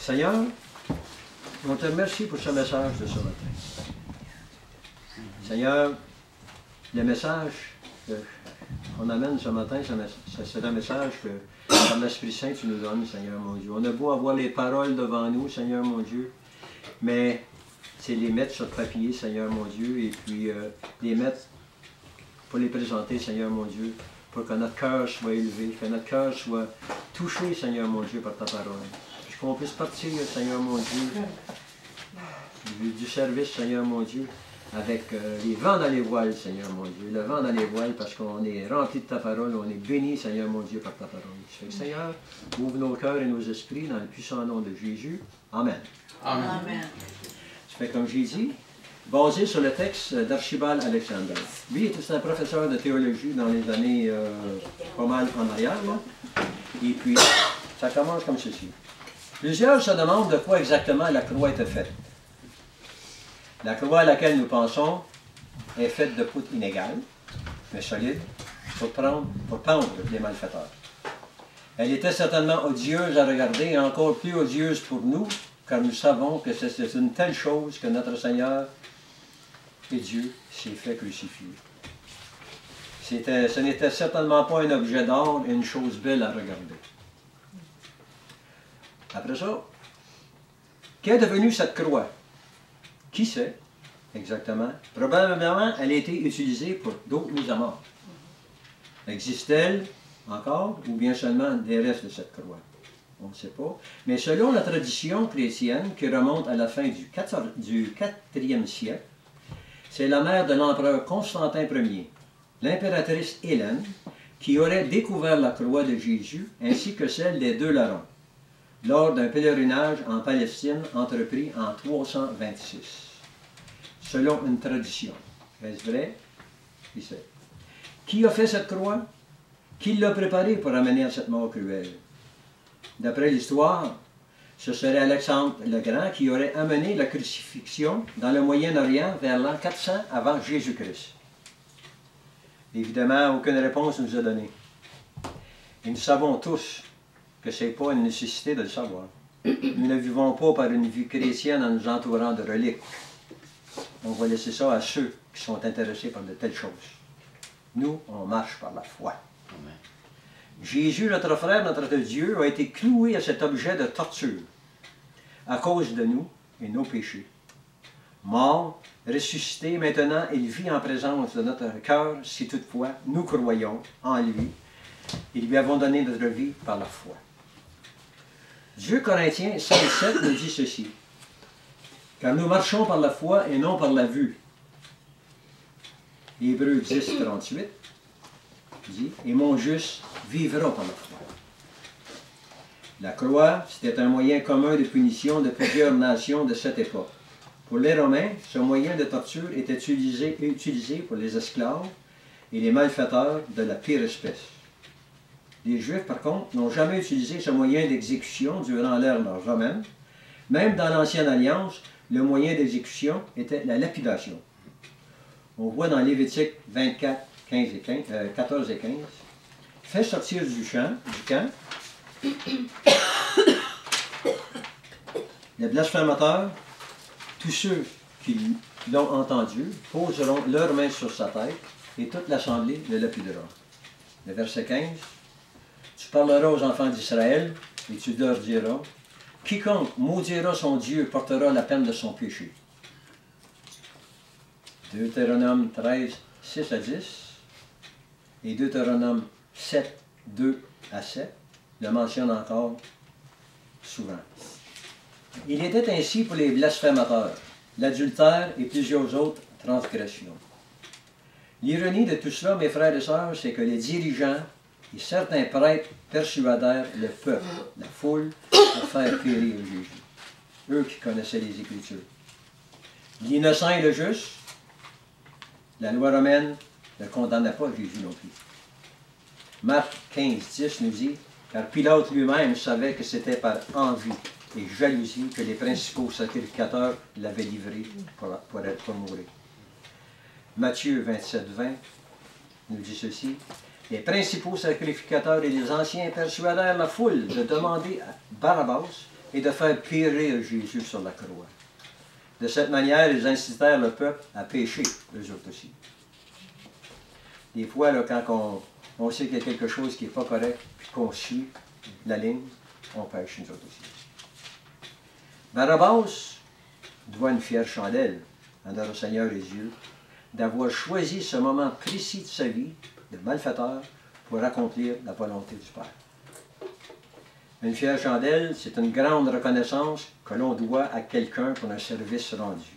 Seigneur, on te remercie pour ce message de ce matin. Seigneur, le message qu'on amène ce matin, c'est un message que, par l'Esprit Saint, tu nous donnes, Seigneur mon Dieu. On a beau avoir les paroles devant nous, Seigneur mon Dieu, mais c'est les mettre sur papier, Seigneur mon Dieu, et puis les mettre pour les présenter, Seigneur mon Dieu, pour que notre cœur soit élevé, que notre cœur soit touché, Seigneur mon Dieu, par ta parole. Puis qu'on puisse partir, Seigneur mon Dieu, du service, Seigneur mon Dieu, avec les vents dans les voiles, Seigneur mon Dieu. Le vent dans les voiles parce qu'on est rempli de ta parole, on est béni, Seigneur mon Dieu, par ta parole. Fait que, Seigneur, ouvre nos cœurs et nos esprits dans le puissant nom de Jésus. Amen. Amen. Amen. Ça fait comme j'ai dit, basé sur le texte d'Archibald Alexander. Lui, était un professeur de théologie dans les années pas mal en arrière. Là. Et puis, ça commence comme ceci. Plusieurs se demandent de quoi exactement la croix était faite. La croix à laquelle nous pensons est faite de poutres inégales, mais solides, pour pendre les malfaiteurs. Elle était certainement odieuse à regarder et encore plus odieuse pour nous, car nous savons que c'est une telle chose que notre Seigneur et Dieu s'est fait crucifier. Ce n'était certainement pas un objet d'or et une chose belle à regarder. Après ça, qu'est devenue cette croix? Qui sait exactement? Probablement, elle a été utilisée pour d'autres mises à mort. Existe-t-elle encore ou bien seulement des restes de cette croix? On ne sait pas. Mais selon la tradition chrétienne qui remonte à la fin du IVe siècle, c'est la mère de l'empereur Constantin Ier, l'impératrice Hélène, qui aurait découvert la croix de Jésus ainsi que celle des deux larrons, lors d'un pèlerinage en Palestine entrepris en 326. Selon une tradition. Est-ce vrai? Qui sait? Qui a fait cette croix? Qui l'a préparée pour amener à cette mort cruelle? D'après l'histoire, ce serait Alexandre le Grand qui aurait amené la crucifixion dans le Moyen-Orient vers l'an 400 avant Jésus-Christ. Évidemment, aucune réponse ne nous a donnée. Et nous savons tous que ce n'est pas une nécessité de le savoir. Nous ne vivons pas par une vie chrétienne en nous entourant de reliques. On va laisser ça à ceux qui sont intéressés par de telles choses. Nous, on marche par la foi. Amen. Jésus, notre frère, notre Dieu, a été cloué à cet objet de torture à cause de nous et nos péchés. Mort, ressuscité, maintenant, il vit en présence de notre cœur si toutefois nous croyons en lui et lui avons donné notre vie par la foi. 2 Corinthiens 5,7 nous dit ceci. Car nous marchons par la foi et non par la vue. Hébreux 10, 38 dit, et mon juste vivra par la foi. La croix, c'était un moyen commun de punition de plusieurs nations de cette époque. Pour les Romains, ce moyen de torture était utilisé pour les esclaves et les malfaiteurs de la pire espèce. Les Juifs, par contre, n'ont jamais utilisé ce moyen d'exécution durant l'ère romaine. Même dans l'Ancienne Alliance, le moyen d'exécution était la lapidation. On voit dans Lévitique 24, 14 et 15, « Fais sortir du camp les blasphémateurs, tous ceux qui l'ont entendu, poseront leurs mains sur sa tête, et toute l'assemblée le lapidera. » Le verset 15, « Tu parleras aux enfants d'Israël, et tu leur diras, « Quiconque maudira son Dieu portera la peine de son péché. » Deutéronome 13, 6 à 10, et Deutéronome 7, 2 à 7, le mentionne encore souvent. Il était ainsi pour les blasphémateurs, l'adultère et plusieurs autres transgressions. L'ironie de tout cela, mes frères et sœurs, c'est que les dirigeants et certains prêtres persuadèrent le peuple, la foule, pour faire périr Jésus. Eux qui connaissaient les Écritures. L'innocent et le juste, la loi romaine ne condamnait pas Jésus non plus. Marc 15, 10 nous dit, car Pilate lui-même savait que c'était par envie et jalousie que les principaux sacrificateurs l'avaient livré pour mourir. Matthieu 27, 20 nous dit ceci, les principaux sacrificateurs et les anciens persuadèrent la foule de demander à Barabbas et de faire périr Jésus sur la croix. De cette manière, ils incitèrent le peuple à pécher, eux autres aussi. Des fois, là, quand on sait qu'il y a quelque chose qui n'est pas correct, puis qu'on suit la ligne, on pêche nous autres aussi. Barabbas doit une fière chandelle à notre Seigneur Jésus d'avoir choisi ce moment précis de sa vie de malfaiteur pour accomplir la volonté du Père. Une fière chandelle, c'est une grande reconnaissance que l'on doit à quelqu'un pour un service rendu.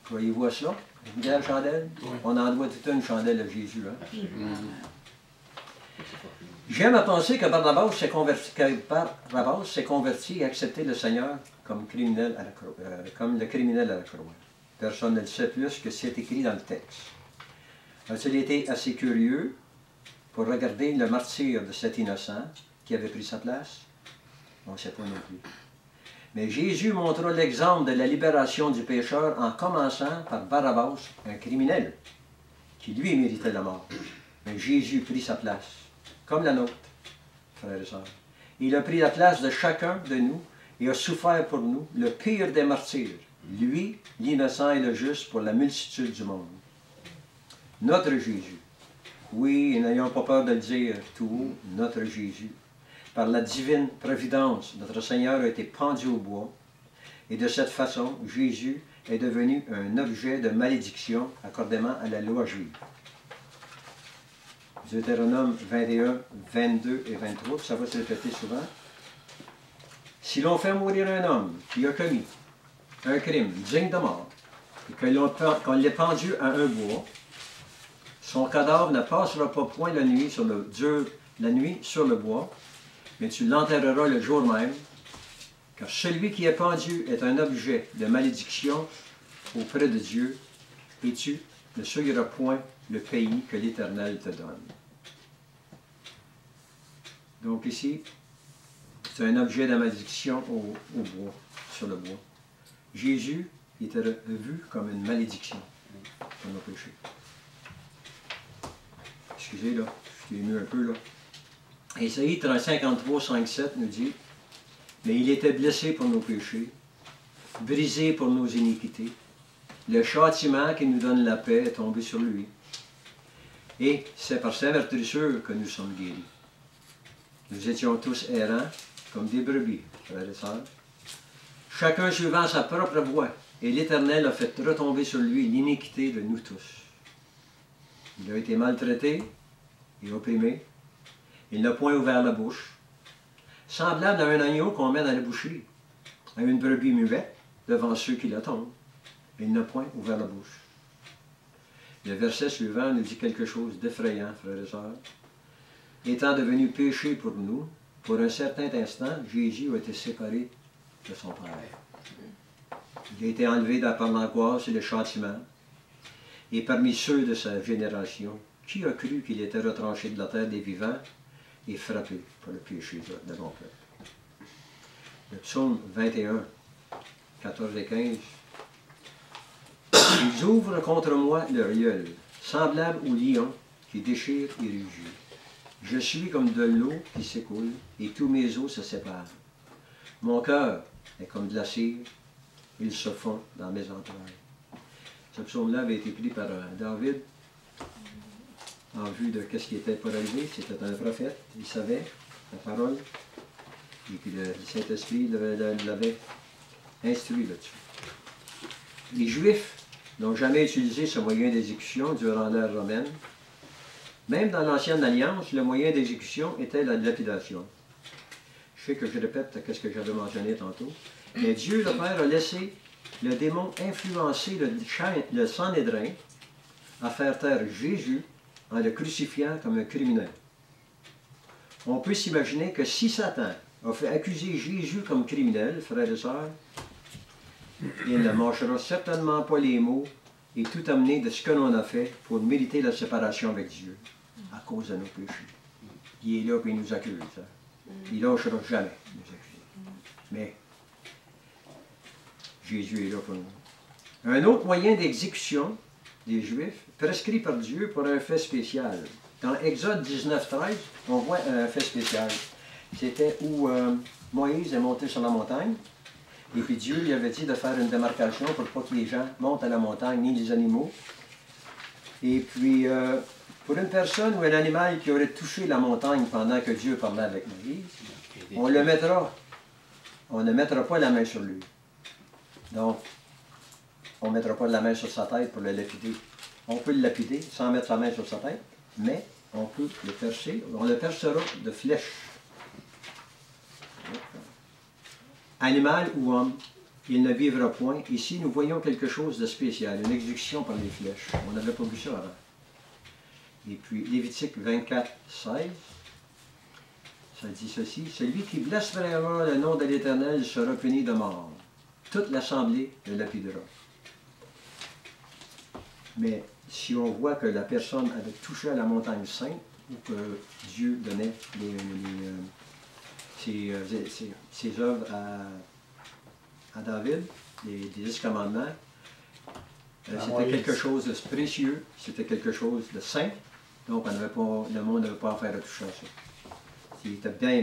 Voyez-vous à cela? Une fière chandelle? Oui. On en doit toute une chandelle à Jésus. Hein? J'aime à penser que Barabbas s'est converti et accepté le Seigneur comme, criminel à la croix, comme le criminel à la croix. Personne ne le sait plus que c'est écrit dans le texte. A-t-il été assez curieux pour regarder le martyre de cet innocent qui avait pris sa place? On ne sait pas non plus. Mais Jésus montra l'exemple de la libération du pécheur en commençant par Barabbas, un criminel, qui lui méritait la mort. Mais Jésus prit sa place, comme la nôtre, frères et sœurs. Il a pris la place de chacun de nous et a souffert pour nous le pire des martyrs, lui, l'innocent et le juste, pour la multitude du monde. Notre Jésus, oui, et n'ayons pas peur de le dire tout haut, notre Jésus, par la divine providence, notre Seigneur a été pendu au bois, et de cette façon, Jésus est devenu un objet de malédiction accordément à la loi juive. Deutéronome 21, 22 et 23, ça va se répéter souvent. Si l'on fait mourir un homme qui a commis un crime digne de mort, et qu'on l'ait pendu à un bois, son cadavre ne passera pas point la nuit sur le bois, mais tu l'enterreras le jour même, car celui qui est pendu est un objet de malédiction auprès de Dieu, et tu ne souilleras point le pays que l'Éternel te donne. Donc ici, c'est un objet de malédiction au bois, sur le bois. Jésus était vu comme une malédiction pour nos péchés. Excusez, là, je suis ému un peu, là. Ésaïe 53, 5, 7 nous dit « Mais il était blessé pour nos péchés, brisé pour nos iniquités. Le châtiment qui nous donne la paix est tombé sur lui. Et c'est par sa meurtrissure que nous sommes guéris. Nous étions tous errants, comme des brebis, frères et sœurs. Chacun suivant sa propre voie, et l'Éternel a fait retomber sur lui l'iniquité de nous tous. Il a été maltraité et opprimé. Il n'a point ouvert la bouche. Semblable à un agneau qu'on met dans la boucherie, à une brebis muette devant ceux qui l'attendent. Il n'a point ouvert la bouche. » Le verset suivant nous dit quelque chose d'effrayant, frères et sœurs. Étant devenu péché pour nous, pour un certain instant, Jésus a été séparé de son Père. Il a été enlevé par l'angoisse et le châtiment. Et parmi ceux de sa génération, qui a cru qu'il était retranché de la terre des vivants et frappé pour le péché de mon peuple? Le psaume 21, 14 et 15. Ils ouvrent contre moi leur gueule, semblable au lion qui déchire et rugit. Je suis comme de l'eau qui s'écoule, et tous mes os se séparent. Mon cœur est comme de la cire, il se fond dans mes entrailles. Ce psaume-là avait été pris par David en vue de ce qui était pour arriver. C'était un prophète, il savait la parole, et puis le Saint-Esprit l'avait instruit là-dessus. Les Juifs n'ont jamais utilisé ce moyen d'exécution durant l'ère romaine. Même dans l'Ancienne Alliance, le moyen d'exécution était la lapidation. Je sais que je répète ce que j'avais mentionné tantôt, mais Dieu, le Père, a laissé le démon influencer le Sanhédrin à faire taire Jésus en le crucifiant comme un criminel. On peut s'imaginer que si Satan a fait accuser Jésus comme criminel, frères et sœurs, il ne mâchera certainement pas les mots et tout amener de ce que l'on a fait pour mériter la séparation avec Dieu à cause de nos péchés. Il est là et il nous accuse. Hein? Il ne lâchera jamais nous accuser. Mais Jésus est là pour nous. Un autre moyen d'exécution des Juifs, prescrit par Dieu pour un fait spécial. Dans Exode 19, 13, on voit un fait spécial. C'était où Moïse est monté sur la montagne, et puis Dieu lui avait dit de faire une démarcation pour pas que les gens montent à la montagne, ni les animaux. Et puis, pour une personne ou un animal qui aurait touché la montagne pendant que Dieu parlait avec Moïse, on ne mettra pas la main sur lui. Donc, on ne mettra pas la main sur sa tête pour le lapider. On peut le lapider sans mettre sa main sur sa tête, mais on peut le percer. On le percera de flèches. Animal ou homme, il ne vivra point. Ici, nous voyons quelque chose de spécial, une exécution par les flèches. On n'avait pas vu ça avant. Et puis, Lévitique 24, 16, ça dit ceci, « Celui qui blasphémera le nom de l'Éternel sera puni de mort. Toute l'assemblée le lapidera. » Mais si on voit que la personne avait touché à la montagne sainte, ou que Dieu donnait ses œuvres à David, les 10 commandements, c'était quelque chose de précieux, c'était quelque chose de saint, donc le monde n'avait pas affaire à toucher à ça. Il était bien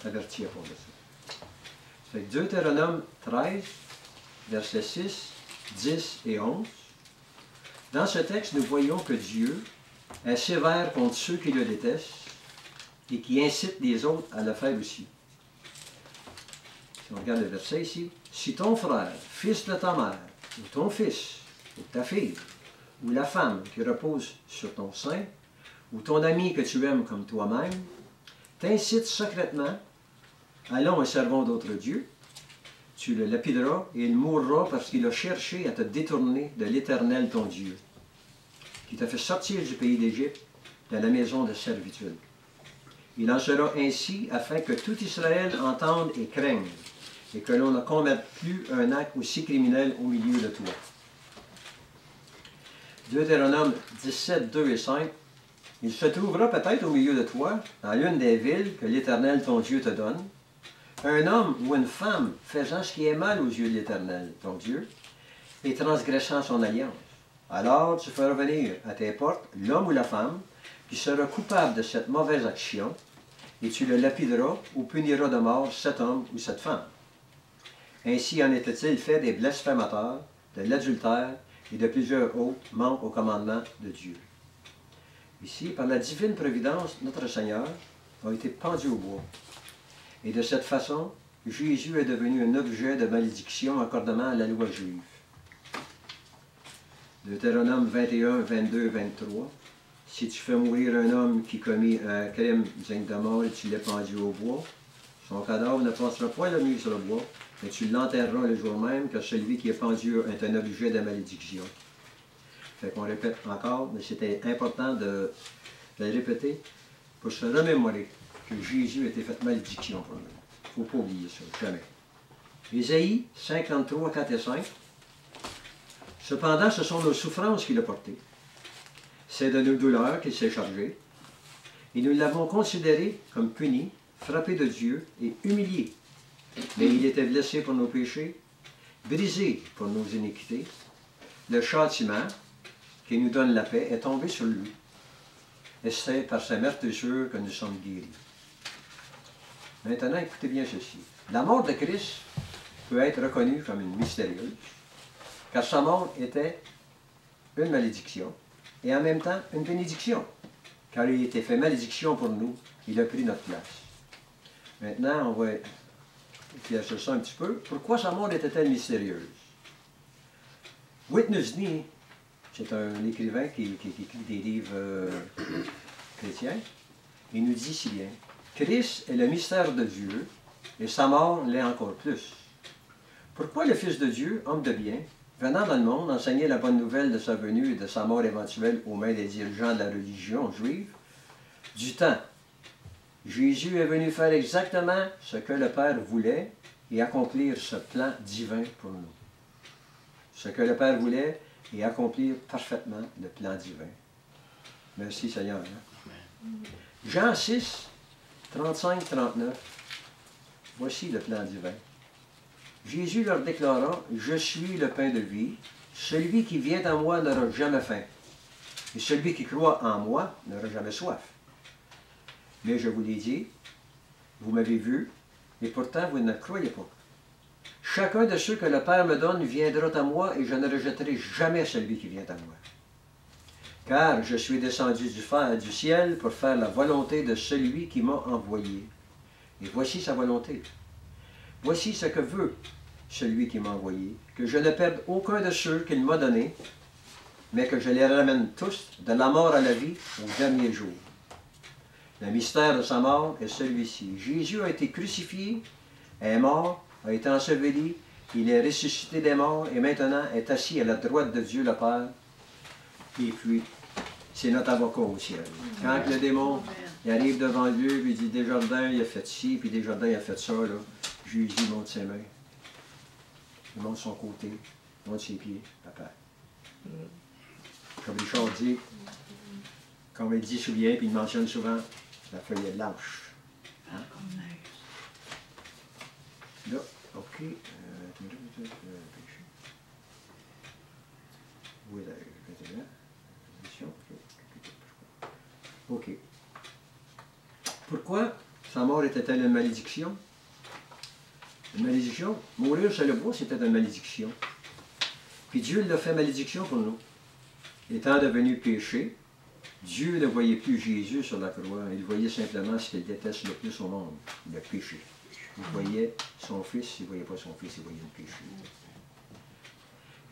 averti à propos de ça. Ça fait que Deutéronome 13, versets 6, 10 et 11. Dans ce texte, nous voyons que Dieu est sévère contre ceux qui le détestent et qui incitent les autres à le faire aussi. Si on regarde le verset ici, « Si ton frère, fils de ta mère, ou ton fils, ou ta fille, ou la femme qui repose sur ton sein, ou ton ami que tu aimes comme toi-même, t'incite secrètement, allons et servons d'autres dieux, tu le lapideras et il mourra parce qu'il a cherché à te détourner de l'Éternel ton Dieu, qui t'a fait sortir du pays d'Égypte, de la maison de servitude. Il en sera ainsi afin que tout Israël entende et craigne, et que l'on ne commette plus un acte aussi criminel au milieu de toi. » Deutéronome 17, 2 et 5. « Il se trouvera peut-être au milieu de toi, dans l'une des villes que l'Éternel ton Dieu te donne, un homme ou une femme faisant ce qui est mal aux yeux de l'Éternel ton Dieu, et transgressant son alliance. Alors tu feras venir à tes portes l'homme ou la femme qui sera coupable de cette mauvaise action, et tu le lapideras ou puniras de mort cet homme ou cette femme. Ainsi en était-il fait des blasphémateurs, de l'adultère et de plusieurs autres manquent au commandement de Dieu. » Ici, par la divine providence, notre Seigneur a été pendu au bois. Et de cette façon, Jésus est devenu un objet de malédiction accordément à la loi juive. Deutéronome 21, 22, 23. « Si tu fais mourir un homme qui commet un crime digne de mort et tu l'as pendu au bois, son cadavre ne passera pas la nuit sur le bois, mais tu l'enterreras le jour même, car celui qui est pendu est un objet de malédiction. » Fait qu'on répète encore, mais c'était important de le répéter pour se remémorer que Jésus a été fait malédiction pour nous. Il ne faut pas oublier ça, jamais. Ésaïe 53, 4 et 5. « Cependant, ce sont nos souffrances qu'il a portées. C'est de nos douleurs qu'il s'est chargé. Et nous l'avons considéré comme puni, frappé de Dieu et humilié. Mais il était blessé pour nos péchés, brisé pour nos iniquités. Le châtiment qui nous donne la paix est tombé sur lui. Et c'est par sa meurtrissure que nous sommes guéris. » Maintenant, écoutez bien ceci. La mort de Christ peut être reconnue comme une mystérieuse, car sa mort était une malédiction et en même temps une bénédiction, car il était fait malédiction pour nous, il a pris notre place. Maintenant, on va éclaircir ça un petit peu. Pourquoi sa mort était-elle mystérieuse? Witness Nee, c'est un écrivain qui écrit des livres chrétiens, il nous dit si bien, Christ est le mystère de Dieu, et sa mort l'est encore plus. Pourquoi le Fils de Dieu, homme de bien, venant dans le monde, enseignait la bonne nouvelle de sa venue et de sa mort éventuelle aux mains des dirigeants de la religion juive? Du temps, Jésus est venu faire exactement ce que le Père voulait et accomplir ce plan divin pour nous. Ce que le Père voulait et accomplir parfaitement le plan divin. Merci Seigneur. Hein? Jean 6, 35-39. Voici le plan divin. Jésus leur déclara, « Je suis le pain de vie. Celui qui vient à moi n'aura jamais faim. Et celui qui croit en moi n'aura jamais soif. Mais je vous l'ai dit, vous m'avez vu, et pourtant vous ne croyez pas. Chacun de ceux que le Père me donne viendra à moi, et je ne rejetterai jamais celui qui vient à moi. Car je suis descendu du ciel pour faire la volonté de celui qui m'a envoyé. Et voici sa volonté. Voici ce que veut celui qui m'a envoyé, que je ne perde aucun de ceux qu'il m'a donnés, mais que je les ramène tous de la mort à la vie au dernier jour. Le mystère de sa mort est celui-ci. Jésus a été crucifié, est mort, a été enseveli, il est ressuscité des morts et maintenant est assis à la droite de Dieu le Père. Et puis, c'est notre avocat au ciel. Quand le démon il arrive devant Dieu, puis il dit, Desjardins, il a fait ci, puis Desjardins, il a fait ça, là. Jésus monte ses mains. Il monte son côté, il monte ses pieds, papa. Comme Richard dit, comme il dit souvent, puis il mentionne souvent, la feuille est blanche. Hein? Là, ok. Ok. Pourquoi sa mort était-elle une malédiction? Une malédiction? Mourir sur le bois, c'était une malédiction. Puis Dieu l'a fait malédiction pour nous. Étant devenu péché, Dieu ne voyait plus Jésus sur la croix. Il voyait simplement ce qu'il déteste le plus au monde, le péché. Il voyait son Fils, il ne voyait pas son Fils, il voyait le péché.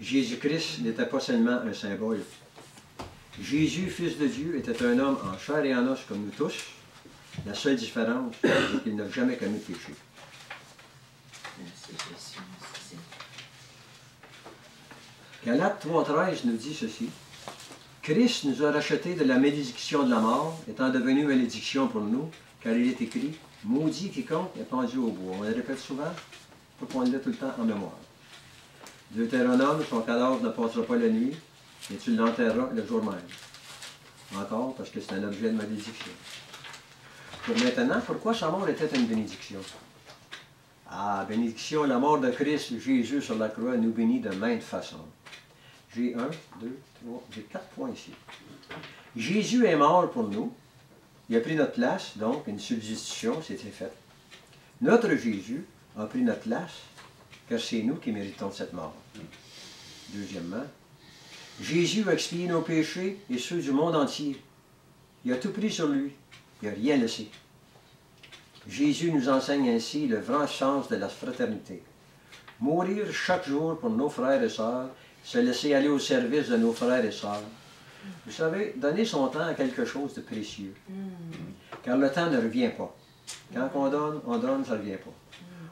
Jésus-Christ n'était pas seulement un symbole. Jésus, Fils de Dieu, était un homme en chair et en os comme nous tous. La seule différence, c'est qu'il n'a jamais commis de péché. Galates 3,13 nous dit ceci. Christ nous a rachetés de la malédiction de la mort, étant devenu malédiction pour nous, car il est écrit, maudit quiconque est pendu au bois. On le répète souvent pour qu'on l'ait tout le temps en mémoire. Deutéronome, son cadavre ne passera pas la nuit, et tu l'enterreras le jour même. Encore, parce que c'est un objet de malédiction. Pour maintenant, pourquoi sa mort était une bénédiction? Ah, bénédiction, la mort de Christ, Jésus sur la croix, nous bénit de maintes façons. J'ai 1, 2, 3, j'ai 4 points ici. Jésus est mort pour nous. Il a pris notre place, donc une substitution, c'était fait. Notre Jésus a pris notre place, car c'est nous qui méritons cette mort. Deuxièmement, Jésus a expié nos péchés et ceux du monde entier. Il a tout pris sur lui. Il n'a rien laissé. Jésus nous enseigne ainsi le vrai sens de la fraternité. Mourir chaque jour pour nos frères et sœurs, se laisser aller au service de nos frères et sœurs. Vous savez, donner son temps à quelque chose de précieux. Car le temps ne revient pas. Quand on donne, ça ne revient pas.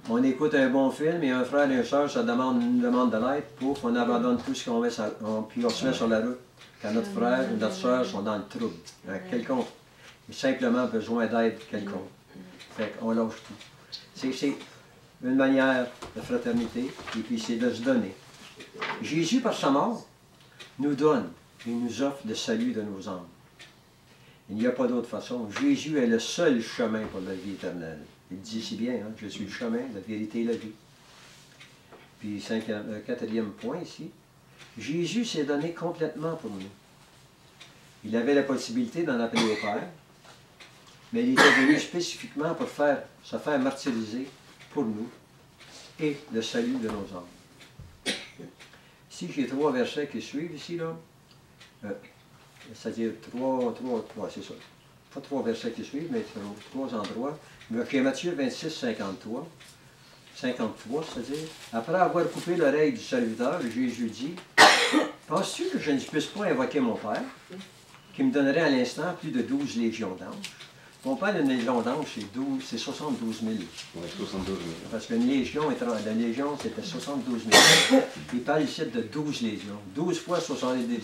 On écoute un bon film et un frère et une sœur se demandent de l'aide, pouf, on abandonne tout ce qu'on met, puis on se met sur la route. Quand notre frère ou notre sœur sont dans le trouble, quelconque, ils ont simplement besoin d'aide quelconque. Fait qu'on lâche tout. C'est une manière de fraternité, et puis c'est de se donner. Jésus, par sa mort, nous donne et nous offre le salut de nos âmes. Il n'y a pas d'autre façon. Jésus est le seul chemin pour la vie éternelle. Il dit si bien, hein, je suis le chemin, la vérité et la vie. Puis, quatrième point ici, Jésus s'est donné complètement pour nous. Il avait la possibilité d'en appeler au Père, mais il était venu spécifiquement pour se faire martyriser pour nous et le salut de nos âmes. Ici, j'ai 3 versets qui suivent ici, là. C'est-à-dire 3, c'est ça. Pas 3 versets qui suivent, mais 3 endroits. Matthieu 26, 53, c'est-à-dire, après avoir coupé l'oreille du serviteur, Jésus dit, « Penses-tu que je ne puisse pas invoquer mon Père, qui me donnerait à l'instant plus de 12 légions d'anges? » Mon Père, une légion d'anges, c'est 72 000. Oui, 72 000. Parce qu'une légion, la légion, c'était 72 000. Il parle ici de 12 légions. 12 fois 72,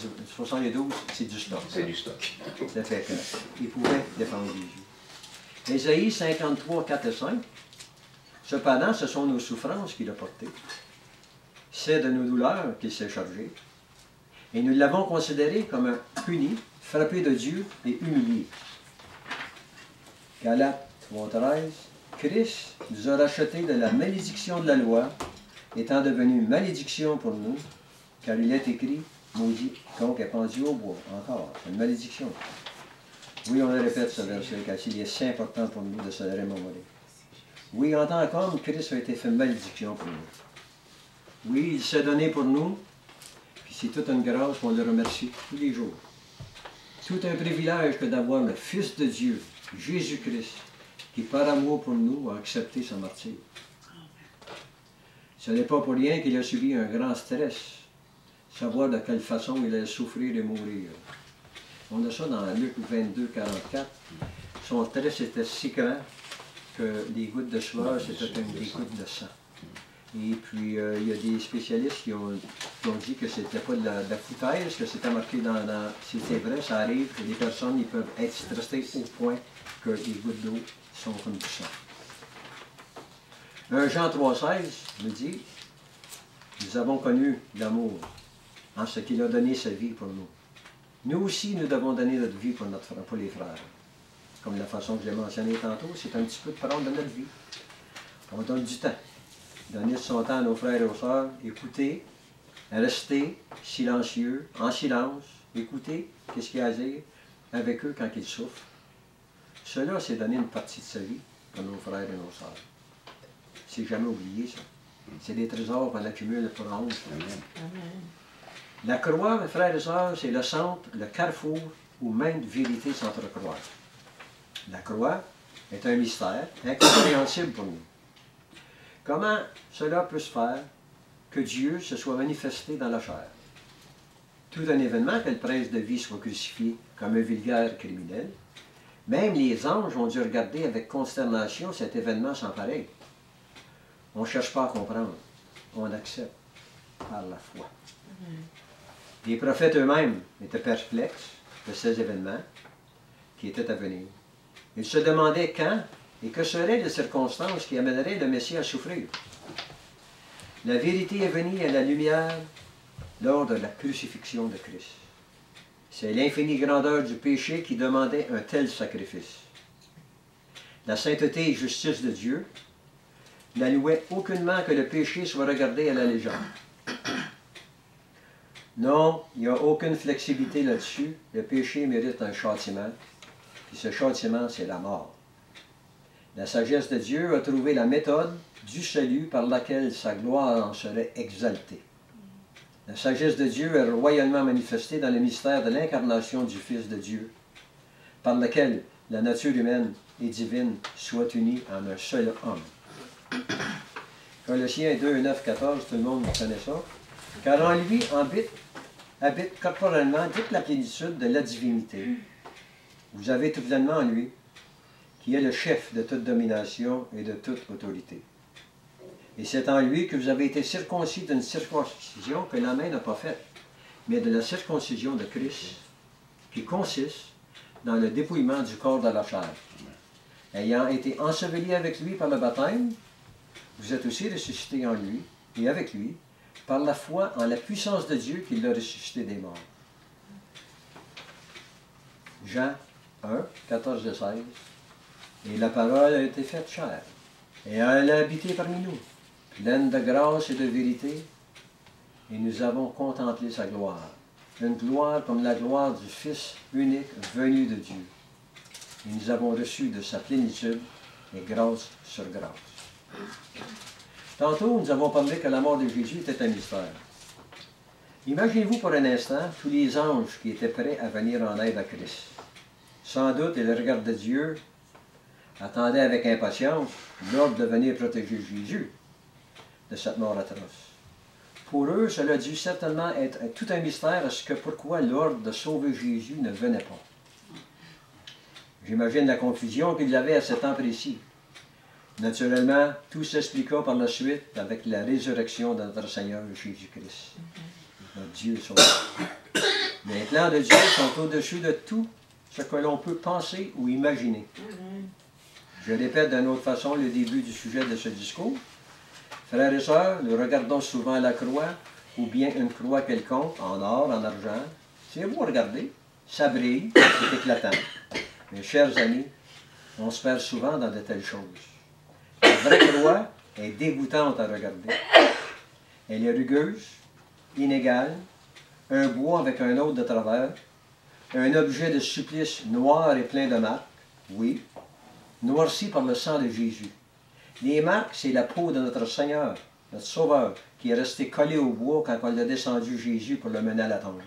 c'est du stock. C'est du stock. Ça fait qu'il pouvait défendre Jésus. Ésaïe 53, 4 et 5. Cependant, ce sont nos souffrances qu'il a portées. C'est de nos douleurs qu'il s'est chargé. Et nous l'avons considéré comme un puni, frappé de Dieu et humilié. Galates 3,13. Christ nous a rachetés de la malédiction de la loi, étant devenu malédiction pour nous, car il est écrit, maudit quiconque est pendu au bois. Encore, c'est une malédiction. Oui, on le répète ce verset, car il est si important pour nous de se remémorer. Oui, en tant qu'homme, Christ a été fait malédiction pour nous. Oui, il s'est donné pour nous, puis c'est toute une grâce qu'on le remercie tous les jours. Tout un privilège que d'avoir le Fils de Dieu, Jésus-Christ, qui par amour pour nous a accepté sa martyre. Ce n'est pas pour rien qu'il a subi un grand stress, savoir de quelle façon il allait souffrir et mourir. On a ça dans Luc 22, 44. Son stress était si grand que les gouttes de sueur, c'était comme des gouttes de sang. Et puis, il y a des spécialistes qui ont dit que c'était pas de la foutaise, que c'était marqué c'est vrai, ça arrive, que les personnes ils peuvent être stressées au point que les gouttes d'eau sont comme du sang. 1 Jean 3,16 nous dit, nous avons connu l'amour en ce qu'il a donné sa vie pour nous. Nous aussi, nous devons donner notre vie pour les frères. Comme la façon que j'ai mentionné tantôt, c'est un petit peu de prendre de notre vie. On donne du temps. Donner son temps à nos frères et aux sœurs, écouter, rester silencieux, en silence, écouter qu'est-ce qu'il y a à dire avec eux quand ils souffrent. Cela, c'est donner une partie de sa vie pour nos frères et nos sœurs. C'est jamais oublié, ça. C'est des trésors qu'on accumule pour en haut. La croix, mes frères et sœurs, c'est le centre, le carrefour où maintes vérités s'entrecroisent. La croix est un mystère incompréhensible pour nous. Comment cela peut se faire que Dieu se soit manifesté dans la chair? Tout un événement que le prince de vie soit crucifié comme un vulgaire criminel, même les anges ont dû regarder avec consternation cet événement sans pareil. On ne cherche pas à comprendre, on accepte par la foi. Les prophètes eux-mêmes étaient perplexes de ces événements qui étaient à venir. Ils se demandaient quand et que seraient les circonstances qui amèneraient le Messie à souffrir. La vérité est venue à la lumière lors de la crucifixion de Christ. C'est l'infinie grandeur du péché qui demandait un tel sacrifice. La sainteté et justice de Dieu n'allouait aucunement que le péché soit regardé à la légère. Non, il n'y a aucune flexibilité là-dessus. Le péché mérite un châtiment, puis ce châtiment, c'est la mort. La sagesse de Dieu a trouvé la méthode du salut par laquelle sa gloire en serait exaltée. La sagesse de Dieu est royalement manifestée dans le mystère de l'incarnation du Fils de Dieu, par lequel la nature humaine et divine soit unie en un seul homme. Colossiens 2, 9, 14, tout le monde connaît ça. Car en lui habite corporellement toute la plénitude de la divinité. Vous avez tout pleinement en lui, qui est le chef de toute domination et de toute autorité. Et c'est en lui que vous avez été circoncis d'une circoncision que la main n'a pas faite, mais de la circoncision de Christ, qui consiste dans le dépouillement du corps de la chair. Ayant été ensevelis avec lui par le baptême, vous êtes aussi ressuscités en lui, et avec lui, par la foi en la puissance de Dieu qui l'a ressuscité des morts. Jean 1, 14 et 16. Et la parole a été faite chair, et elle a habité parmi nous, pleine de grâce et de vérité, et nous avons contemplé sa gloire, une gloire comme la gloire du Fils unique venu de Dieu. Et nous avons reçu de sa plénitude, et grâce sur grâce. Tantôt, nous avons parlé que la mort de Jésus était un mystère. Imaginez-vous pour un instant tous les anges qui étaient prêts à venir en aide à Christ. Sans doute, et le regard de Dieu attendait avec impatience l'ordre de venir protéger Jésus de cette mort atroce. Pour eux, cela a dû certainement être tout un mystère à ce que pourquoi l'ordre de sauver Jésus ne venait pas. J'imagine la confusion qu'il y avait à ce temps précis. Naturellement, tout s'expliqua par la suite avec la résurrection de notre Seigneur Jésus-Christ, notre Dieu sauveur. Les plans de Dieu sont au-dessus de tout ce que l'on peut penser ou imaginer. Je répète d'une autre façon le début du sujet de ce discours. Frères et sœurs, nous regardons souvent la croix, ou bien une croix quelconque, en or, en argent. C'est beau à regarder, ça brille, c'est éclatant. Mes chers amis, on se perd souvent dans de telles choses. La vraie croix est dégoûtante à regarder. Elle est rugueuse, inégale, un bois avec un autre de travers, un objet de supplice noir et plein de marques, oui, noirci par le sang de Jésus. Les marques, c'est la peau de notre Seigneur, notre Sauveur, qui est resté collé au bois quand on l'a descendu Jésus pour le mener à la tombe.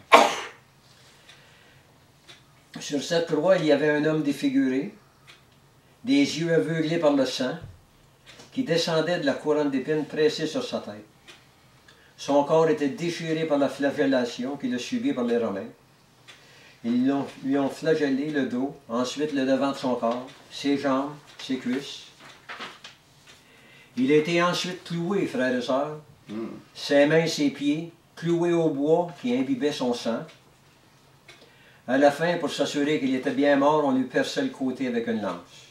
Sur cette croix, il y avait un homme défiguré, des yeux aveuglés par le sang, qui descendait de la couronne d'épines pressée sur sa tête. Son corps était déchiré par la flagellation qu'il a subie par les Romains. Ils lui ont flagellé le dos, ensuite le devant de son corps, ses jambes, ses cuisses. Il a été ensuite cloué, frères et sœurs, ses mains et ses pieds, cloués au bois qui imbibait son sang. À la fin, pour s'assurer qu'il était bien mort, on lui perçait le côté avec une lance.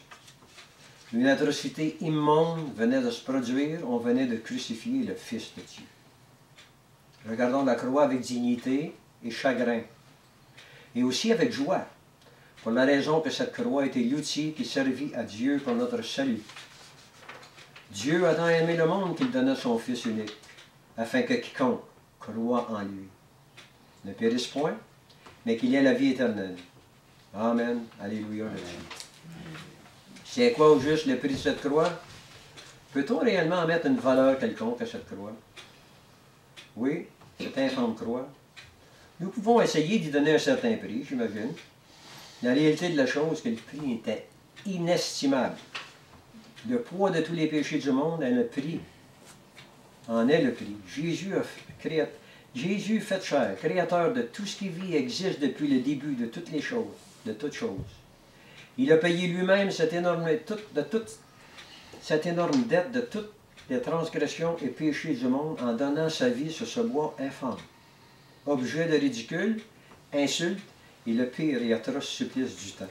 Une atrocité immonde venait de se produire, on venait de crucifier le Fils de Dieu. Regardons la croix avec dignité et chagrin, et aussi avec joie, pour la raison que cette croix était l'outil qui servit à Dieu pour notre salut. Dieu a tant aimé le monde qu'il donna son Fils unique, afin que quiconque croit en lui ne périsse point, mais qu'il ait la vie éternelle. Amen. Alléluia. C'est quoi au juste le prix de cette croix? Peut-on réellement mettre une valeur quelconque à cette croix? Oui, cette infâme croix. Nous pouvons essayer d'y donner un certain prix, j'imagine. La réalité de la chose, c'est que le prix était inestimable. Le poids de tous les péchés du monde est le prix. En est le prix. Jésus fait chair, créateur de tout ce qui vit, existe depuis le début de toutes les choses, de toutes choses. Il a payé lui-même cette énorme dette de toutes les transgressions et péchés du monde en donnant sa vie sur ce bois infâme. Objet de ridicule, insulte et le pire et atroce supplice du temps.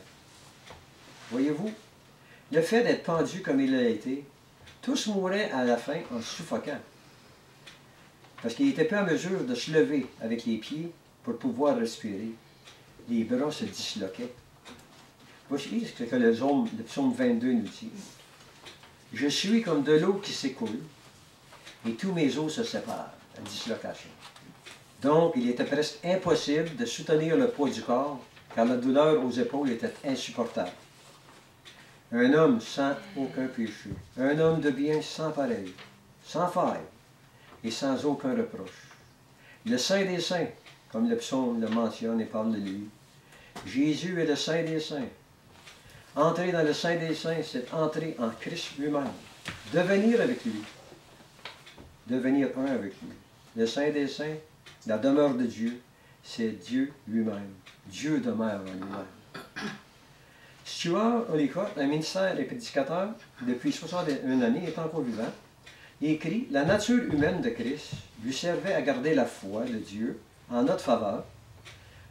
Voyez-vous, le fait d'être pendu comme il a été, tous mouraient à la fin en suffoquant. Parce qu'il n'était pas en mesure de se lever avec les pieds pour pouvoir respirer. Les bras se disloquaient. Voici ce que le psaume 22 nous dit. Je suis comme de l'eau qui s'écoule, et tous mes os se séparent, la dislocation. Donc, il était presque impossible de soutenir le poids du corps, car la douleur aux épaules était insupportable. Un homme sans aucun péché, un homme de bien sans pareil, sans faille, et sans aucun reproche. Le Saint des Saints, comme le psaume le mentionne et parle de lui. Jésus est le Saint des Saints. Entrer dans le Saint des Saints, c'est entrer en Christ lui-même. Devenir avec lui. Devenir un avec lui. Le Saint des Saints, la demeure de Dieu, c'est Dieu lui-même. Dieu demeure en lui-même. Stuart Hollycott, un ministère et prédicateur, depuis 61 années, est encore vivant. Il écrit « La nature humaine de Christ lui servait à garder la foi de Dieu en notre faveur,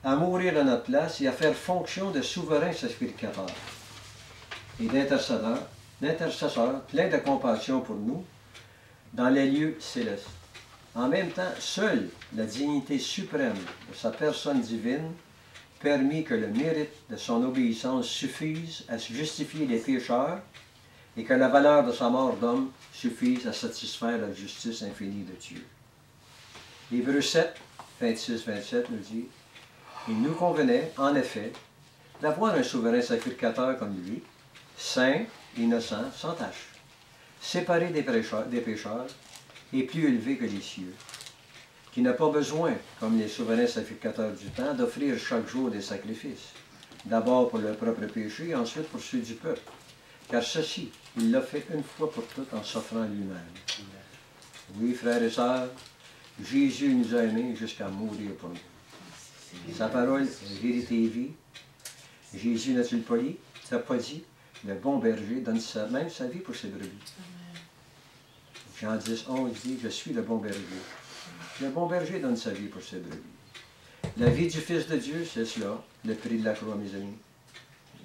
à mourir à notre place et à faire fonction de souverain sacrificateur et d'intercesseur plein de compassion pour nous dans les lieux célestes. En même temps, seule la dignité suprême de sa personne divine permit que le mérite de son obéissance suffise à justifier les pécheurs et que la valeur de sa mort d'homme suffise à satisfaire la justice infinie de Dieu. Hébreux 7, 26-27 nous dit « Il nous convenait, en effet, d'avoir un souverain sacrificateur comme lui, saint, innocent, sans tache, séparé des pécheurs et plus élevé que les cieux, qui n'a pas besoin, comme les souverains sacrificateurs du temps, d'offrir chaque jour des sacrifices, d'abord pour leur propre péché et ensuite pour ceux du peuple. Car ceci, il l'a fait une fois pour toutes en s'offrant lui-même. Oui, frères et sœurs, Jésus nous a aimés jusqu'à mourir pour nous. Sa parole est vérité et vie. Jésus n'a-t-il pas dit, le bon berger donne même sa vie pour ses brebis. Jean 10, 11 dit, je suis le bon berger. Le bon berger donne sa vie pour ses brebis. La vie du Fils de Dieu, c'est cela, le prix de la croix, mes amis.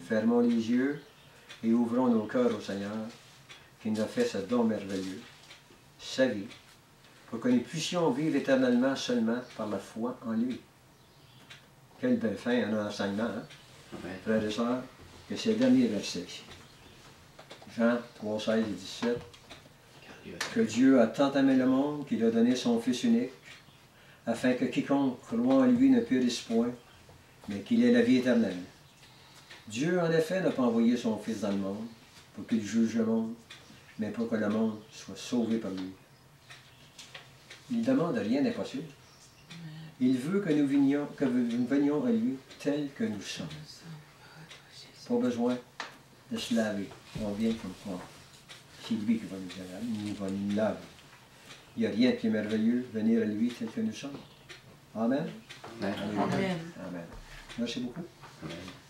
Fermons les yeux et ouvrons nos cœurs au Seigneur, qui nous a fait ce don merveilleux, sa vie, pour que nous puissions vivre éternellement seulement par la foi en lui. Quelle belle fin à un enseignement, hein? Frères et sœurs, que c'est le dernier verset. Jean 3, 16 et 17. Que Dieu a tant aimé le monde qu'il a donné son Fils unique, afin que quiconque croit en lui ne périsse point, mais qu'il ait la vie éternelle. Dieu, en effet, n'a pas envoyé son Fils dans le monde pour qu'il juge le monde, mais pour que le monde soit sauvé par lui. Il ne demande rien d'impossible. Il veut que nous venions à lui tel que nous sommes. Pas besoin de se laver. On vient comme ça. C'est lui qui va nous laver. Il n'y a rien de plus merveilleux, venir à lui tel que nous sommes. Amen. Amen. Amen. Amen. Merci beaucoup. Amen.